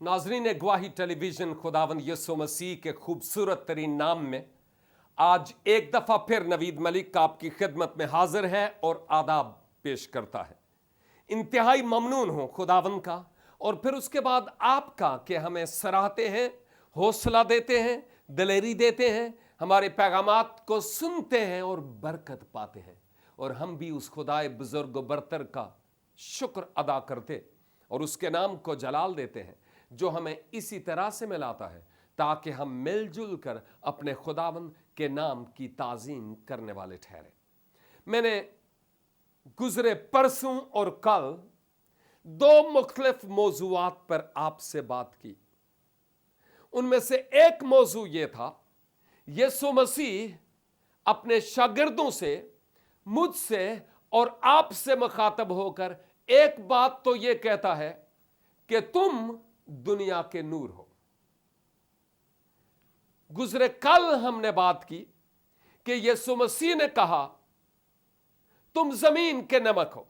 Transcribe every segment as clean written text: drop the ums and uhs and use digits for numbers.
नाजरीन गवाही टेलीविजन खुदावंद यीशु मसीह के खूबसूरत तरीन नाम में आज एक दफ़ा फिर नवीद मलिक आपकी खिदमत में हाजिर है और आदाब पेश करता है। इंतहाई ममनून हूँ खुदावंद का और फिर उसके बाद आपका कि हमें सराहते हैं, हौसला देते हैं, दिलेरी देते हैं, हमारे पैगामात को सुनते हैं और बरकत पाते हैं। और हम भी उस खुदाए बुजुर्ग बरतर का शुक्र अदा करते और उसके नाम को जलाल देते हैं जो हमें इसी तरह से मिलाता है ताकि हम मिलजुल कर अपने खुदावंद के नाम की ताज़ीम करने वाले ठहरे। मैंने गुजरे परसों और कल दो मुख्तलिफ मौजूआत पर आपसे बात की। उनमें से एक मौजू ये था, यीशु मसीह अपने शागिर्दों से, मुझसे और आपसे मुखातब होकर एक बात तो ये कहता है कि तुम दुनिया के नूर हो। गुजरे कल हमने बात की कि यीशु मसीह ने कहा तुम जमीन के नमक हो।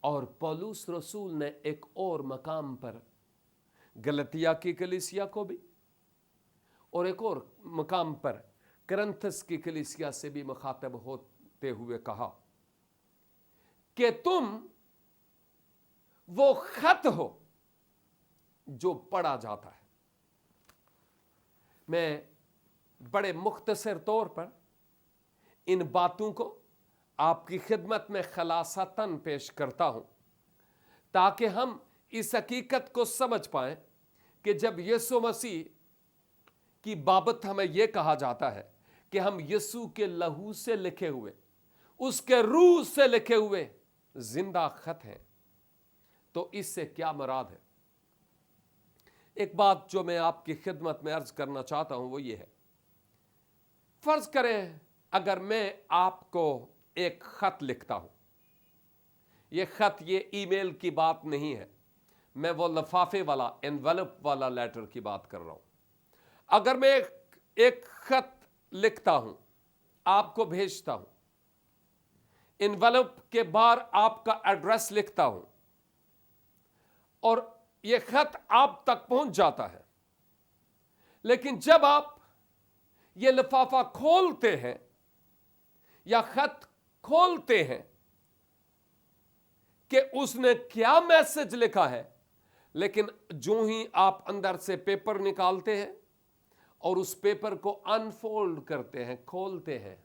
और पौलुस रसूल ने एक और मकाम पर गलतिया की कलीसिया को भी और एक और मकाम पर करंथस की कलीसिया से भी मुखातब होते हुए कहा कि तुम वो खत हो जो पढ़ा जाता है। मैं बड़े मुख्तसर तौर पर इन बातों को आपकी खिदमत में खलासतन पेश करता हूं ताकि हम इस हकीकत को समझ पाएं कि जब यीशु मसीह की बाबत हमें यह कहा जाता है कि हम यीशु के लहू से लिखे हुए, उसके रूह से लिखे हुए जिंदा खत हैं, तो इससे क्या मुराद है। एक बात जो मैं आपकी खिदमत में अर्ज करना चाहता हूं वो ये है, फर्ज करें अगर मैं आपको एक खत लिखता हूं, ये खत ये ईमेल की बात नहीं है, मैं वो लफाफे वाला एनवेलप वाला लेटर की बात कर रहा हूं। अगर मैं एक खत लिखता हूं, आपको भेजता हूं, एनवेलप के बाहर आपका एड्रेस लिखता हूं और यह खत आप तक पहुंच जाता है, लेकिन जब आप यह लिफाफा खोलते हैं या खत खोलते हैं कि उसने क्या मैसेज लिखा है, लेकिन जो ही आप अंदर से पेपर निकालते हैं और उस पेपर को अनफोल्ड करते हैं, खोलते हैं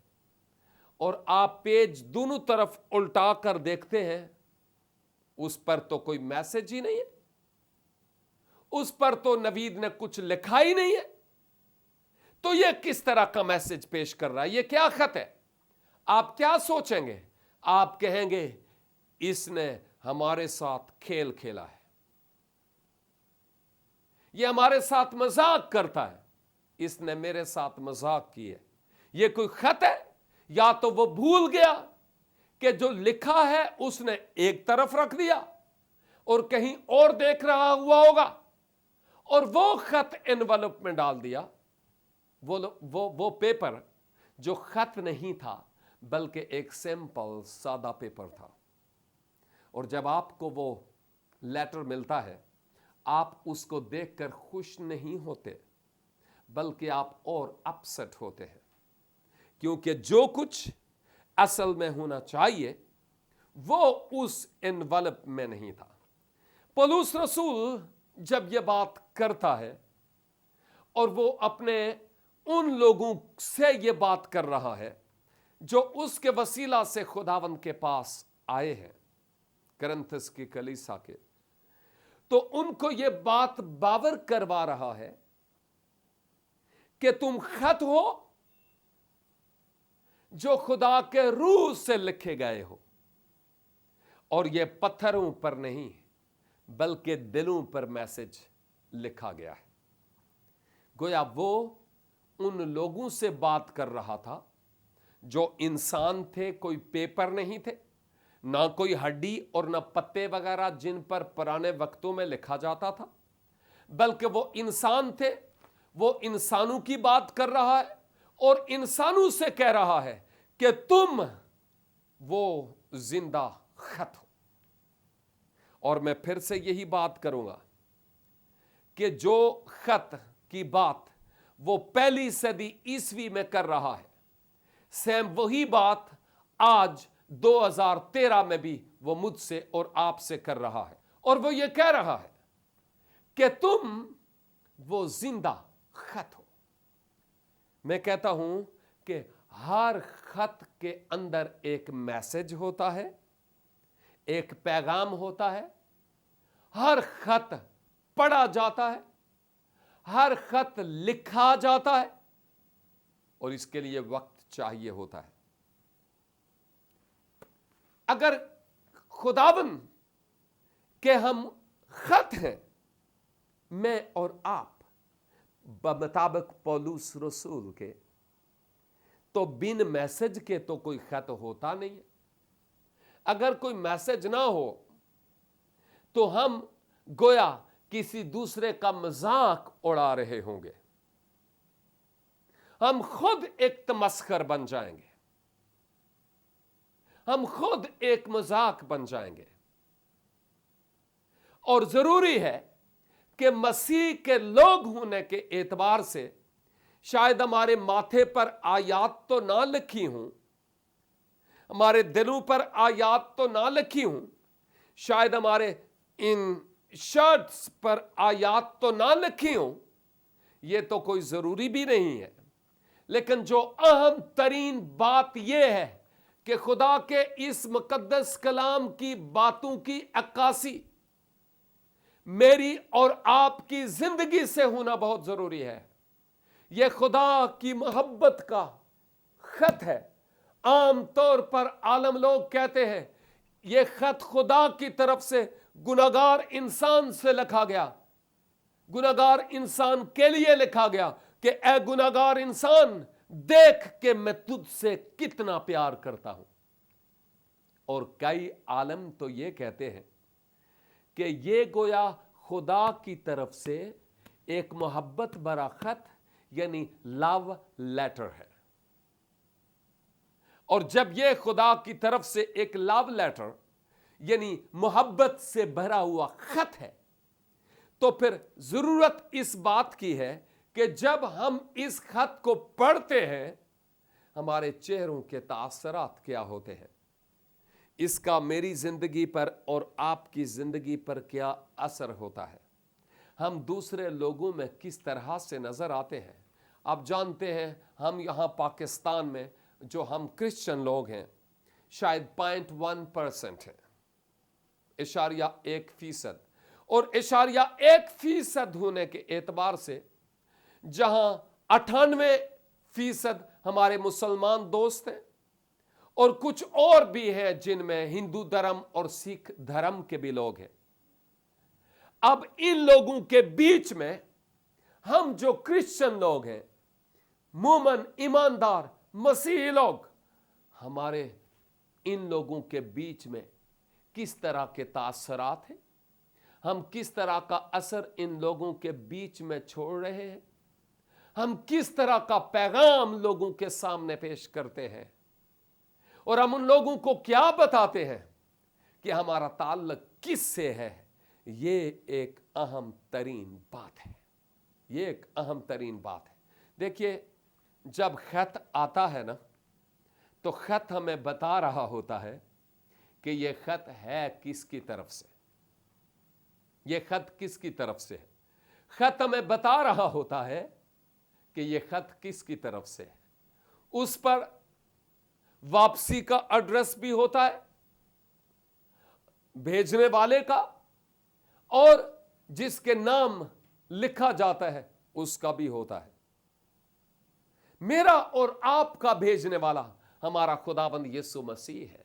और आप पेज दोनों तरफ उल्टा कर देखते हैं, उस पर तो कोई मैसेज ही नहीं है, उस पर तो नवीद ने कुछ लिखा ही नहीं है। तो यह किस तरह का मैसेज पेश कर रहा है, यह क्या खत है। आप क्या सोचेंगे, आप कहेंगे इसने हमारे साथ खेल खेला है, यह हमारे साथ मजाक करता है, इसने मेरे साथ मजाक की है। यह कोई खत है, या तो वो भूल गया कि जो लिखा है उसने एक तरफ रख दिया और कहीं और देख रहा हुआ होगा और वो खत एनवेलप में डाल दिया। वो पेपर जो खत नहीं था बल्कि एक सिंपल सादा पेपर था। और जब आपको वो लेटर मिलता है, आप उसको देखकर खुश नहीं होते बल्कि आप और अपसेट होते हैं, क्योंकि जो कुछ असल में होना चाहिए वो उस एनवेलप में नहीं था। पौलुस रसूल जब यह बात करता है और वो अपने उन लोगों से यह बात कर रहा है जो उसके वसीला से खुदावंद के पास आए हैं, करंथस की कलीसिया के, तो उनको यह बात बावर करवा रहा है कि तुम खत हो जो खुदा के रूह से लिखे गए हो और यह पत्थरों पर नहीं बल्कि दिलों पर मैसेज लिखा गया है। गोया वो उन लोगों से बात कर रहा था जो इंसान थे, कोई पेपर नहीं थे, ना कोई हड्डी और ना पत्ते वगैरह जिन पर पुराने वक्तों में लिखा जाता था, बल्कि वो इंसान थे। वो इंसानों की बात कर रहा है और इंसानों से कह रहा है कि तुम वो जिंदा खत हो। और मैं फिर से यही बात करूंगा कि जो खत की बात वो पहली सदी ईसवी में कर रहा है, सेम वही बात आज 2013 में भी वो मुझसे और आपसे कर रहा है। और वो ये कह रहा है कि तुम वो जिंदा खत हो। मैं कहता हूं कि हर खत के अंदर एक मैसेज होता है, एक पैगाम होता है। हर खत पढ़ा जाता है, हर खत लिखा जाता है, और इसके लिए वक्त चाहिए होता है। अगर खुदावन के हम खत हैं, मैं और आप, बमुताबिक पौलुस रसूल के, तो बिन मैसेज के तो कोई खत होता नहीं है। अगर कोई मैसेज ना हो तो हम गोया किसी दूसरे का मजाक उड़ा रहे होंगे, हम खुद एक तमस्खर बन जाएंगे, हम खुद एक मजाक बन जाएंगे। और जरूरी है कि मसीह के लोग होने के एतबार से शायद हमारे माथे पर आयात तो ना लिखी हूं, हमारे दिलों पर आयात तो ना लिखी हूं, शायद हमारे इन शर्ट्स पर आयात तो ना लिखी हूं, यह तो कोई जरूरी भी नहीं है। लेकिन जो अहम तरीन बात यह है कि खुदा के इस मुकद्दस कलाम की बातों की अक्कासी मेरी और आपकी जिंदगी से होना बहुत जरूरी है। यह खुदा की मोहब्बत का खत है। आम तौर पर आलम लोग कहते हैं यह खत खुदा की तरफ से गुनाहगार इंसान से लिखा गया, गुनाहगार इंसान के लिए लिखा गया कि ऐ गुनाहगार इंसान, देख के मैं तुझसे कितना प्यार करता हूं। और कई आलम तो यह कहते हैं कि ये गोया खुदा की तरफ से एक मोहब्बत भरा खत यानी लव लेटर है। और जब यह खुदा की तरफ से एक लव लेटर यानी मोहब्बत से भरा हुआ खत है, तो फिर जरूरत इस बात की है कि जब हम इस खत को पढ़ते हैं हमारे चेहरों के तासरात क्या होते हैं, इसका मेरी जिंदगी पर और आपकी जिंदगी पर क्या असर होता है, हम दूसरे लोगों में किस तरह से नजर आते हैं। आप जानते हैं हम यहां पाकिस्तान में जो हम क्रिश्चियन लोग हैं शायद 0.1% है, इशारिया 1%, और इशारिया 1% होने के एतबार से जहां 98% हमारे मुसलमान दोस्त हैं और कुछ और भी हैं जिनमें हिंदू धर्म और सिख धर्म के भी लोग हैं। अब इन लोगों के बीच में हम जो क्रिश्चियन लोग हैं, मोमन ईमानदार मसीही लोग, हमारे इन लोगों के बीच में किस तरह के तासरात हैं, हम किस तरह का असर इन लोगों के बीच में छोड़ रहे हैं, हम किस तरह का पैगाम लोगों के सामने पेश करते हैं, और हम उन लोगों को क्या बताते हैं कि हमारा ताल्लुक किससे है। ये एक अहम तरीन बात है, ये एक अहम तरीन बात है। देखिए जब खत आता है ना, तो खत हमें बता रहा होता है कि यह खत है किसकी तरफ से, यह खत किसकी तरफ से है। खत हमें बता रहा होता है कि यह खत किसकी तरफ से है। उस पर वापसी का एड्रेस भी होता है, भेजने वाले का, और जिसके नाम लिखा जाता है उसका भी होता है। मेरा और आपका भेजने वाला हमारा खुदाबंद यीशु मसीह है।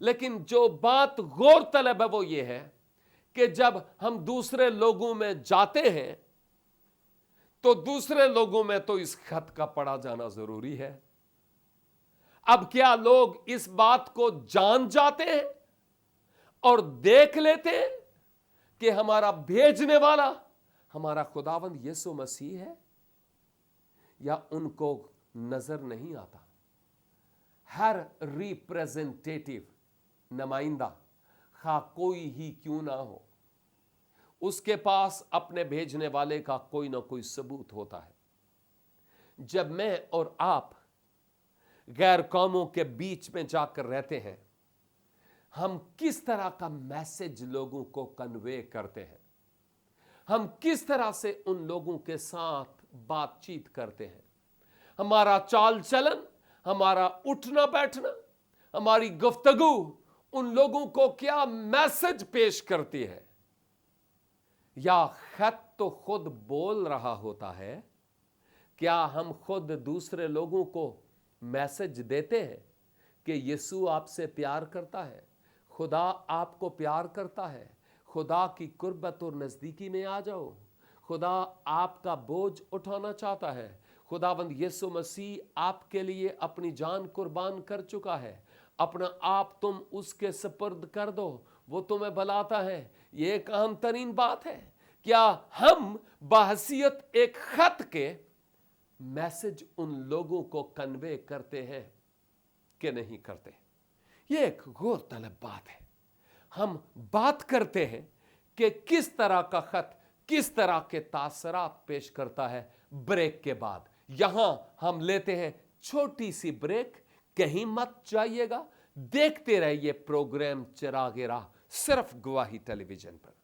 लेकिन जो बात गौर तलब है वो ये है कि जब हम दूसरे लोगों में जाते हैं तो दूसरे लोगों में तो इस खत का पढ़ा जाना जरूरी है। अब क्या लोग इस बात को जान जाते हैं और देख लेते हैं कि हमारा भेजने वाला हमारा खुदावंद यीशु मसीह है, या उनको नजर नहीं आता। हर रिप्रेजेंटेटिव नुमाइंदा खा कोई ही क्यों ना हो, उसके पास अपने भेजने वाले का कोई ना कोई सबूत होता है। जब मैं और आप गैर कौमों के बीच में जाकर रहते हैं, हम किस तरह का मैसेज लोगों को कन्वे करते हैं, हम किस तरह से उन लोगों के साथ बातचीत करते हैं, हमारा चाल चलन, हमारा उठना बैठना, हमारी गुफ्तगू उन लोगों को क्या मैसेज पेश करती है। या खत तो खुद बोल रहा होता है, क्या हम खुद दूसरे लोगों को मैसेज देते हैं कि यीशु आपसे प्यार करता है, खुदा आपको प्यार करता है, खुदा की कुर्बत और नज़दीकी में आ जाओ, खुदा आपका बोझ उठाना चाहता है, खुदावंद यीशु मसीह आपके लिए अपनी जान कुर्बान कर चुका है, अपना आप तुम उसके सुपुर्द कर दो, वो तुम्हें बुलाता है। ये एक अहम तरीन बात है। क्या हम बहसियत एक खत के मैसेज उन लोगों को कन्वे करते हैं कि नहीं करते? ये एक गौर तलब बात है। हम बात करते हैं कि किस तरह का खत किस तरह के तासरात पेश करता है। ब्रेक के बाद यहां हम लेते हैं छोटी सी ब्रेक। कहीं मत जाइएगा, देखते रहिए प्रोग्राम चिरागे राह, सिर्फ गवाही टेलीविजन पर।